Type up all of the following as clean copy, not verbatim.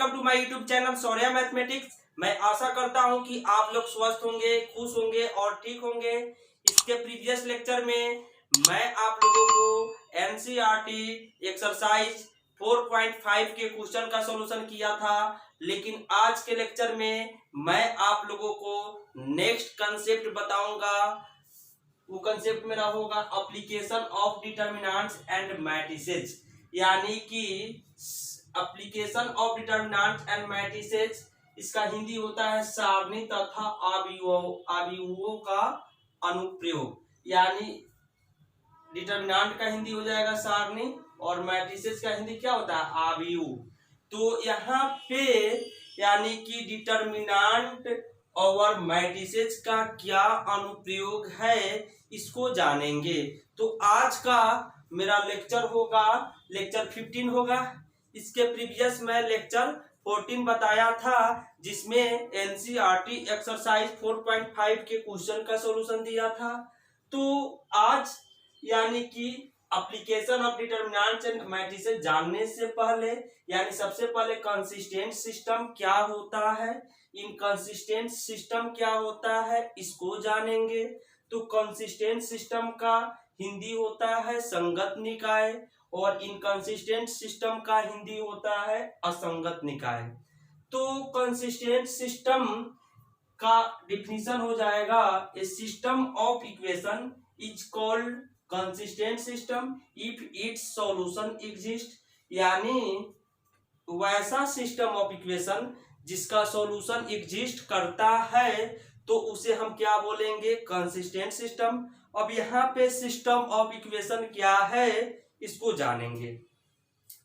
Welcome to my YouTube channel Shaurya mathematics. मैं आशा करता हूं कि आप लोग स्वस्थ होंगे, खुश होंगे और ठीक होंगे। इसके प्रीवियस लेक्चर में मैं आप लोगों को एनसीईआरटी एक्सरसाइज 4.5 के क्वेश्चन का सॉल्यूशन किया था, लेकिन आज के लेक्चर में मैं आप लोगों को नेक्स्ट कंसेप्ट बताऊंगा। वो कंसेप्ट मेरा होगा application of determinants and matrices, यानी कि application of determinants and matrices. इसका हिंदी होता है सारणी तथा अवयवों का अनुप्रयोग। यानी डिटर्मिनेंट का हिंदी हो जाएगा सारणी और मैट्रिसेस का हिंदी क्या होता है, अवयव। तो यहाँ पे यानी कि डिटर्मिनेंट और मैट्रिसेस का क्या अनुप्रयोग है इसको जानेंगे। तो आज का मेरा लेक्चर होगा, लेक्चर 15 होगा। इसके प्रीवियस में लेक्चर 14 बताया था, जिसमें एनसीईआरटी एक्सरसाइज 4.5 के क्वेश्चन का सॉल्यूशन दिया था। तो आज यानी कि application of determinants and matrices जानने से पहले, यानी सबसे पहले कंसिस्टेंट सिस्टम क्या होता है, इनकंसिस्टेंट सिस्टम क्या होता है, इसको जानेंगे। तो कंसिस्टेंट सिस्टम का हिंदी होता है संगत निकाय और इनकंसिस्टेंट सिस्टम का हिंदी होता है असंगत निकाय। तो कंसिस्टेंट सिस्टम का डिफिनीशन हो जाएगा, a system of equation is called consistent system if its solution exist. यानी वैसा सिस्टम ऑफ इक्वेशन जिसका सॉल्यूशन एग्जिस्ट करता है तो उसे हम क्या बोलेंगे, कंसिस्टेंट सिस्टम। अब यहाँ पे सिस्टम ऑफ इक्वेशन क्या है इसको जानेंगे।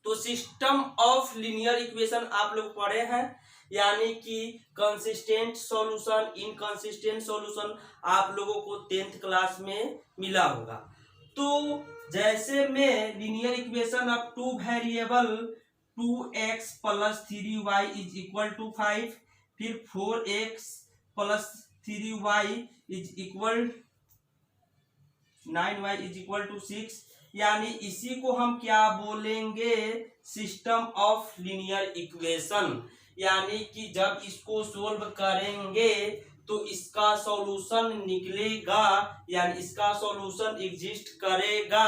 तो सिस्टम ऑफ लीनियर इक्वेशन आप लोग पढ़े हैं, यानी कि कंसिस्टेंट सॉल्यूशन, इनकंसिस्टेंट सॉल्यूशन आप लोगों को 10th क्लास में मिला होगा। तो जैसे में linear equation of two variable 2x + 3y is equal to 5, फिर 4x + 3y is equal 9y is equal to 6, यानी इसी को हम क्या बोलेंगे, सिस्टम ऑफ लीनियर इक्वेशन। यानी कि जब इसको सोल्व करेंगे तो इसका सॉल्यूशन निकलेगा, यानी इसका सॉल्यूशन एग्जिस्ट करेगा,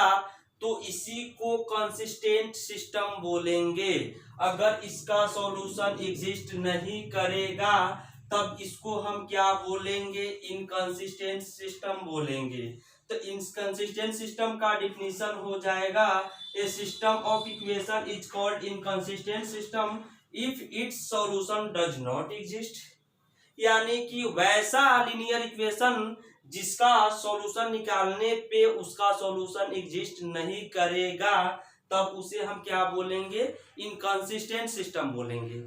तो इसी को कंसिस्टेंट सिस्टम बोलेंगे। अगर इसका सॉल्यूशन एग्जिस्ट नहीं करेगा तब इसको हम क्या बोलेंगे, इनकंसिस्टेंट सिस्टम बोलेंगे। तो इनकंसिस्टेंट सिस्टम का डिफिनीशन हो जाएगा, a system of equation is called inconsistent system if its solution does not exist. यानी कि वैसा लीनियर इक्वेशन जिसका सॉल्यूशन निकालने पे उसका सॉल्यूशन एग्जिस्ट नहीं करेगा तब उसे हम क्या बोलेंगे, इनकंसिस्टेंट सिस्टम बोलेंगे।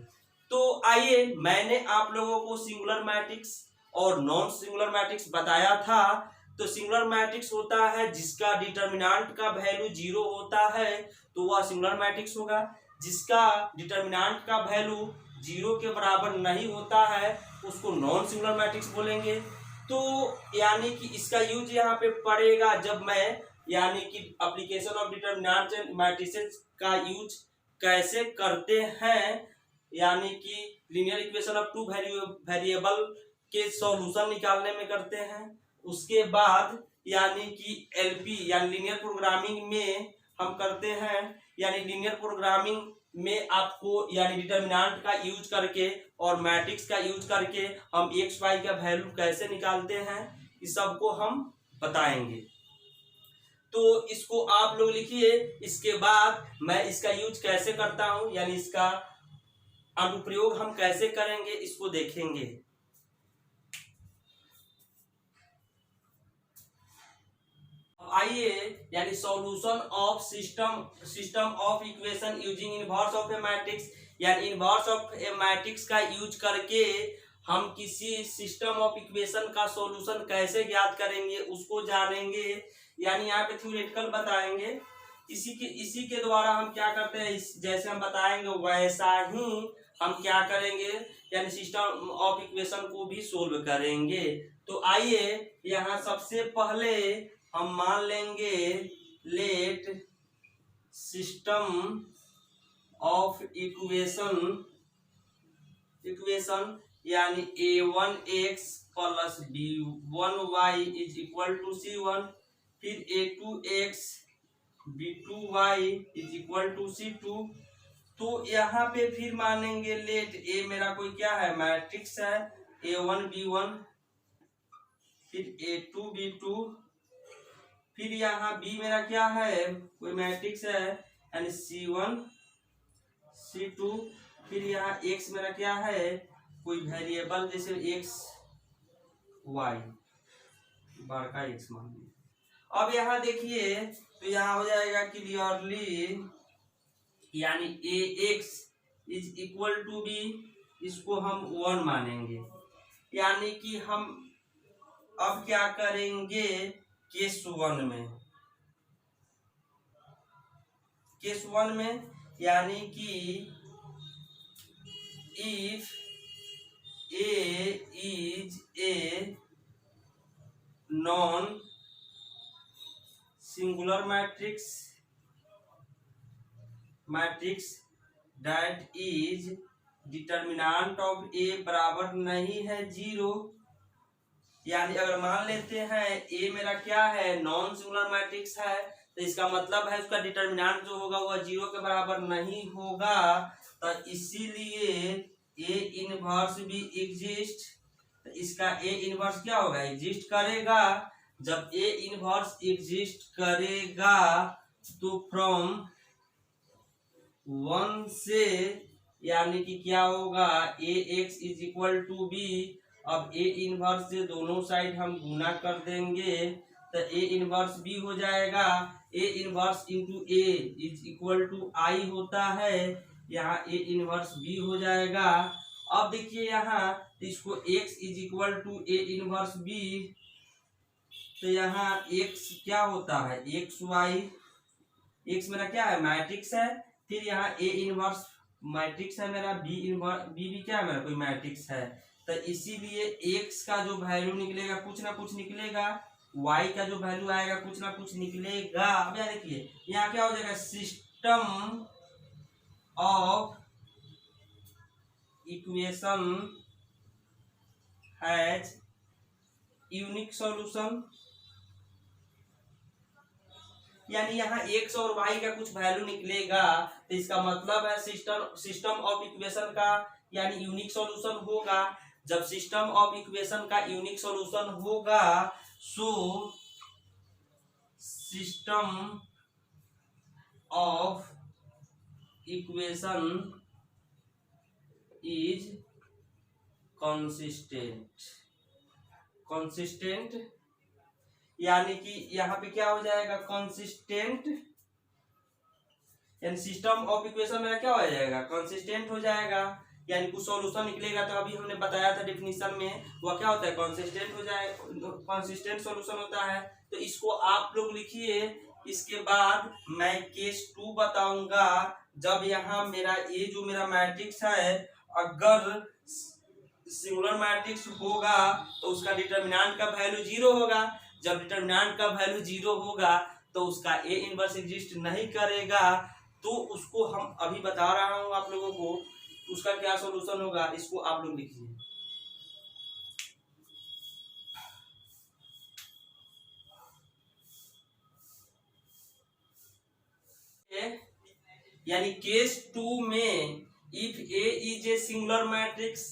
तो आइए, मैंने आप लोगों को सिंगुलर मैट्रिक्स और नॉन सिंगुलर मैट्रिक्स बताया था। तो सिंगुलर मैट्रिक्स होता है जिसका डिटर्मिनेंट का वैल्यू 0 होता है तो वह सिंगुलर मैट्रिक्स होगा। जिसका डिटर्मिनेंट का वैल्यू 0 के बराबर नहीं होता है उसको नॉन सिंगुलर मैट्रिक्स बोलेंगे। तो यानी कि इसका यूज यहाँ पे पड़ेगा जब मैं, यानी कि application of determinants and matrices का यूज कैसे करते हैं, यानी कि linear equation of two variable के सॉल्यूशन निकालने में करते हैं। उसके बाद यानी कि एलपी यानी लीनियर प्रोग्रामिंग में हम करते हैं, यानी लीनियर प्रोग्रामिंग में आपको यानी डिटर्मिनेंट का यूज करके और मैट्रिक्स का यूज करके हम एक्स वाई का वैल्यू कैसे निकालते हैं इस सब को हम बताएंगे। तो इसको आप लोग लिखिए, इसके बाद मैं इसका यूज कैसे करता हूं, यानी इसका अनुप्रयोग हम कैसे करेंगे इसको देखेंगे। आइए, यानी solution of system of equation using inverse of A matrix, यानी इनवर्स ऑफ ए मैट्रिक्स का यूज करके हम किसी सिस्टम ऑफ इक्वेशन का सॉल्यूशन कैसे ज्ञात करेंगे उसको जानेंगे। यानी यहाँ पे थ्योरेटिकल बताएंगे, इसी के द्वारा हम क्या करते हैं, जैसे हम बताएंगे वैसा ही हम क्या करेंगे, यानी सिस्टम ऑफ इक्वेशन को भी सोल्व करेंगे। तो आइए, यहाँ सबसे पहले हम मान लेंगे, let system of equation equation, यानी a1x plus b1y is equal to c1, फिर a2x b2y is equal to c2। तो यहाँ पे फिर मानेंगे लेट ए मेरा कोई क्या है, मैट्रिक्स है, a1 b1, फिर a2 b2, फिर यहाँ b मेरा क्या है, कोई मैट्रिक्स है, यानी c1 c2, फिर यहाँ x मेरा क्या है, कोई वेरिएबल जैसे x y, बड़का x मान लीजिए। अब यहाँ देखिए तो यहाँ हो जाएगा क्लियरली, यानी ax is equal to b, इसको हम 1 मानेंगे। यानी कि हम अब क्या करेंगे, केस 1 में, यानी कि if a is a non singular matrix that is determinant of a बराबर नहीं है 0, यानी अगर मान लेते हैं a मेरा क्या है, नॉन सिंगुलर मैट्रिक्स है, तो इसका मतलब है उसका डिटर्मिनेंट जो होगा वह 0 के बराबर नहीं होगा। तो इसीलिए a इनवर्स भी एग्जिस्ट, तो इसका a इनवर्स क्या होगा, एग्जिस्ट करेगा। जब a इनवर्स एग्जिस्ट करेगा तो फ्रॉम 1 से, यानी कि क्या होगा, ax is equal to b। अब a इनवर्स से दोनों साइड हम गुना कर देंगे तो a इनवर्स b हो जाएगा। a inverse into a is equal to i होता है, यहाँ a इनवर्स b हो जाएगा। अब देखिए यहाँ इसको x is equal to a inverse b, तो यहाँ x क्या होता है, x y, x मेरा क्या है, मैट्रिक्स है, फिर यहाँ a इनवर्स मैट्रिक्स है मेरा, b इनवर्स b भी क्या है मेरा, कोई मैट्रिक्स है। तो इसीलिए x का जो वैल्यू निकलेगा कुछ ना कुछ निकलेगा, y का जो वैल्यू आएगा कुछ ना कुछ निकलेगा। अब यहाँ देखिए यहाँ क्या हो जाएगा, system of equation has unique solution, यानी यहाँ x और y का कुछ वैल्यू निकलेगा, तो इसका मतलब है सिस्टम ऑफ इक्वेशन का यानी यूनिक सॉल्यूशन होगा। जब सिस्टम ऑफ इक्वेशन का यूनिक सॉल्यूशन होगा so system of equation is consistent, यानी कि यहाँ पे क्या हो जाएगा, कंसिस्टेंट, यानी सिस्टम ऑफ इक्वेशन मेरा क्या हो जाएगा, कंसिस्टेंट हो जाएगा, यानी कुछ सॉल्यूशन निकलेगा। तो अभी हमने बताया था डेफिनेशन में, वह क्या होता है, कंसिस्टेंट हो जाए, कंसिस्टेंट सॉल्यूशन होता है। तो इसको आप लोग लिखिए, इसके बाद मैं केस 2 बताऊंगा। जब यहाँ मेरा ये जो मेरा मैट्रिक्स है अगर सिंगुलर मैट्रिक्स होगा तो उसका डिटर्मिनेंट का वैल्यू 0 होगा। जब डिटर्मिनेंट का वैल्यू 0 होगा तो उसका ए इनवर्स एग्जिस्ट नहीं करेगा। तो उसको हम अभी बता रहा हूं आप लोगों को, उसका क्या सॉल्यूशन होगा, इसको आप लोग लिखिए। यानी केस 2 में if A is a singular matrix,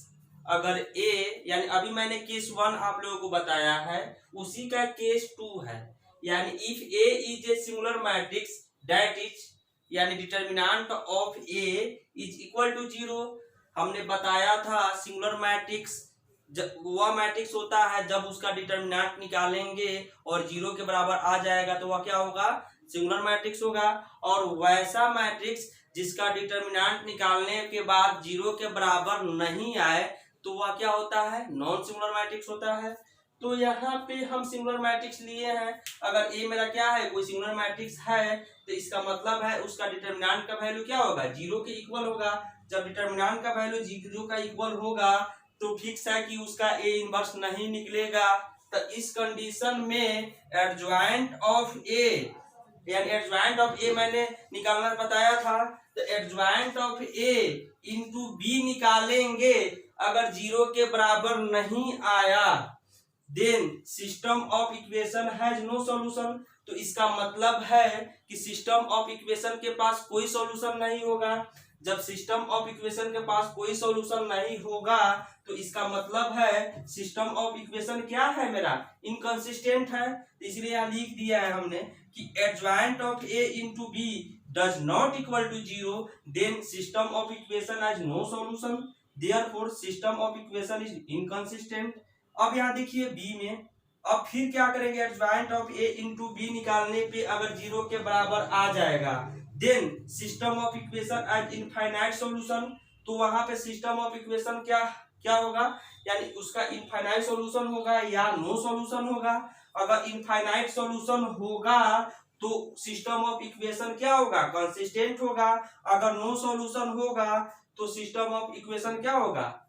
अगर ए, यानी अभी मैंने केस 1 आप लोगों को बताया है, उसी का केस 2 है। यानी if A is a singular matrix that is, यानी determinant of A is equal to 0। हमने बताया था सिंगुलर मैट्रिक्स वह मैट्रिक्स होता है जब उसका डिटर्मिनेंट निकालेंगे और 0 के बराबर आ जाएगा तो वह क्या होगा, सिंगुलर मैट्रिक्स होगा। और वैसा मैट्रिक्स जिसका डिटर्मिनेंट निकालने के बाद 0 के बराबर नहीं आए तो वह क्या होता है, नॉन सिंगुलर मैट्रिक्स होता है। तो यहाँ पे हम सिंगुलर मैट्रिक्स लिए हैं। अगर ए मेरा क्या है, कोई सिंगुलर मैट्रिक्स है, तो इसका मतलब है उसका डिटर्मिनेंट का वैल्यू क्या होगा, 0 के इक्वल होगा। जब डिटर्मिनेंट का वैल्यू 0 का इक्वल होगा तो फिक्स है कि उसका ए इनवर्स नहीं निकलेगा। तो इस कंडीशन में एडजॉइंट ऑफ ए, यानी एडजॉइंट ऑफ ए मैंने निकालना बताया था, तो adjoint of a into b निकालेंगे अगर 0 के बराबर नहीं आया then system of equation has no solution. तो इसका मतलब है कि सिस्टम ऑफ इक्वेशन के पास कोई सॉल्यूशन नहीं होगा। जब सिस्टम ऑफ इक्वेशन के पास कोई सॉल्यूशन नहीं होगा तो इसका मतलब है सिस्टम ऑफ इक्वेशन क्या है मेरा, इनकंसिस्टेंट है। इसलिए यहाँ लिख दिया है हमने कि adjoint of a into b does not equal to 0 then system of equation has no solution, therefore system of equation is inconsistent. अब यहाँ देखिए बी में, अब फिर क्या करेंगे, adjoint of a into b निकालने पे अगर 0 के बराबर आ जाएगा then system of equation has infinite solution. तो वहां पे सिस्टम ऑफ इक्वेशन क्या क्या होगा, यानी उसका इनफाइनाइट सॉल्यूशन होगा या नो सॉल्यूशन होगा। अगर इनफाइनाइट सॉल्यूशन होगा तो सिस्टम ऑफ इक्वेशन क्या होगा, कंसिस्टेंट होगा। अगर नो सॉल्यूशन होगा तो सिस्टम ऑफ इक्वेशन क्या होगा,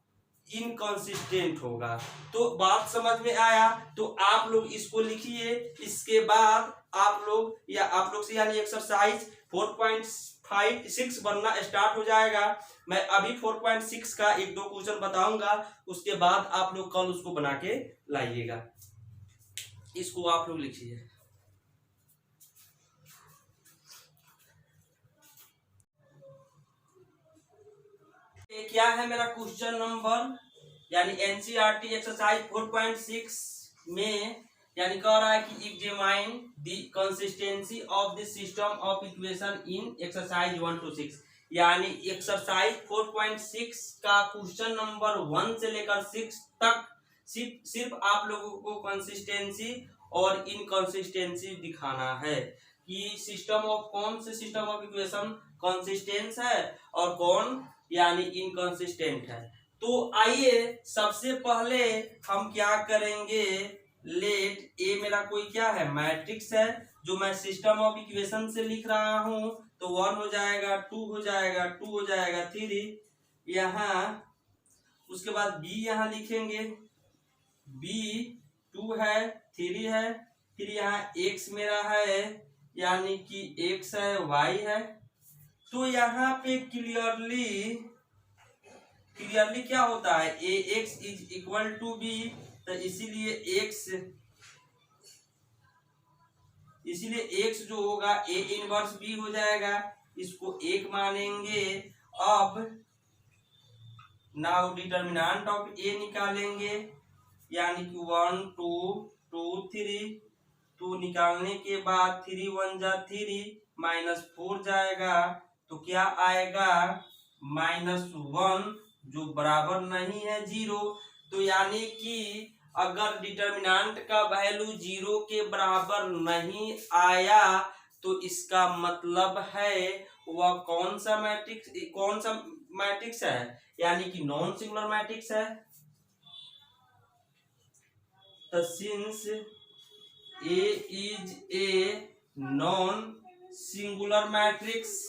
इनकंसिस्टेंट होगा। तो बात समझ में आया। तो आप लोग इसको लिखिए, इसके बाद आप लोग से यानी एक्सरसाइज 4.6 बनना स्टार्ट हो जाएगा। मैं अभी 4.6 का 1-2 क्वेश्चन बताऊंगा, उसके बाद आप लोग कल उसको बना के लाइएगा। इसको आप लोग लिखिए। क्या है मेरा क्वेश्चन नंबर, यानी एनसीईआरटी एक्सरसाइज 4.6 में यानी कह रहा है कि examine the consistency of the system of equation in exercise 1 to 6। यानी एक्सरसाइज 4.6 का क्वेश्चन नंबर 1 से लेकर 6 तक सिर्फ आप लोगों को कंसिस्टेंसी और इनकंसिस्टेंसी दिखाना है कि सिस्टम ऑफ कौन से सिस्टम ऑफ इक्वेशन कंसिस्टेंट है और कौन यानी इनकंसिस्टेंट है। तो आइए सबसे पहले हम क्या करेंगे, लेट ए मेरा कोई क्या है, मैट्रिक्स है, जो मैं सिस्टम ऑफ इक्वेशन से लिख रहा हूं। तो 1 हो जाएगा, 2 हो जाएगा, 2 हो जाएगा, 3 यहाँ, उसके बाद बी यहाँ लिखेंगे, बी 2 है, 3 है, फिर यहाँ एक्स मेरा है यानी कि एक्स है, वाई है। तो यहाँ पे क्लियरली क्या होता है, A X is equal to B. तो इसीलिए एक्स जो होगा ए इनवर्स बी हो जाएगा, इसको 1 मानेंगे। अब नाउ डिटर्मिनेंट ऑफ ए निकालेंगे, यानी कि 1 2 2 3 2 निकालने के बाद 3 1 जा 3 -4 जाएगा। तो क्या आएगा, -1 जो बराबर नहीं है 0। तो यानी कि अगर डिटर्मिनेंट का वैल्यू 0 के बराबर नहीं आया तो इसका मतलब है वह कौन सा मैट्रिक्स है, यानी कि नॉन सिंगुलर मैट्रिक्स है। तो since A is a non singular matrix,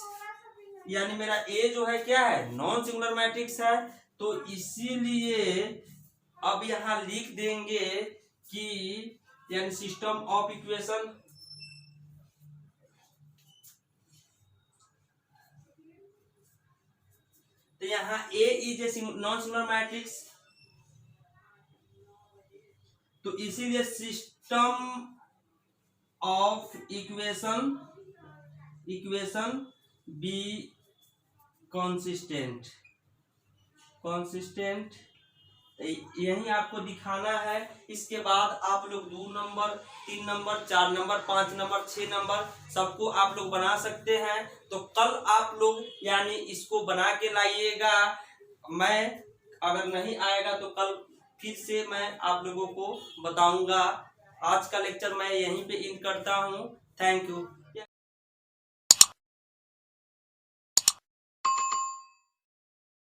यानी मेरा ए जो है क्या है, नॉन सिंगुलर मैट्रिक्स है। तो इसीलिए अब यहां लिख देंगे कि यानी सिस्टम ऑफ इक्वेशन, तो यहाँ A is a non singular matrix, तो इसीलिए system of equation be consistent यही आपको दिखाना है। इसके बाद आप लोग 2 number 3 number 4 number 5 number 6 number सबको आप लोग बना सकते हैं। तो कल आप लोग यानी इसको बना के लाइएगा। मैं अगर नहीं आएगा तो कल फिर से मैं आप लोगों को बताऊंगा। आज का लेक्चर मैं यहीं पे एंड करता हूँ। Thank you.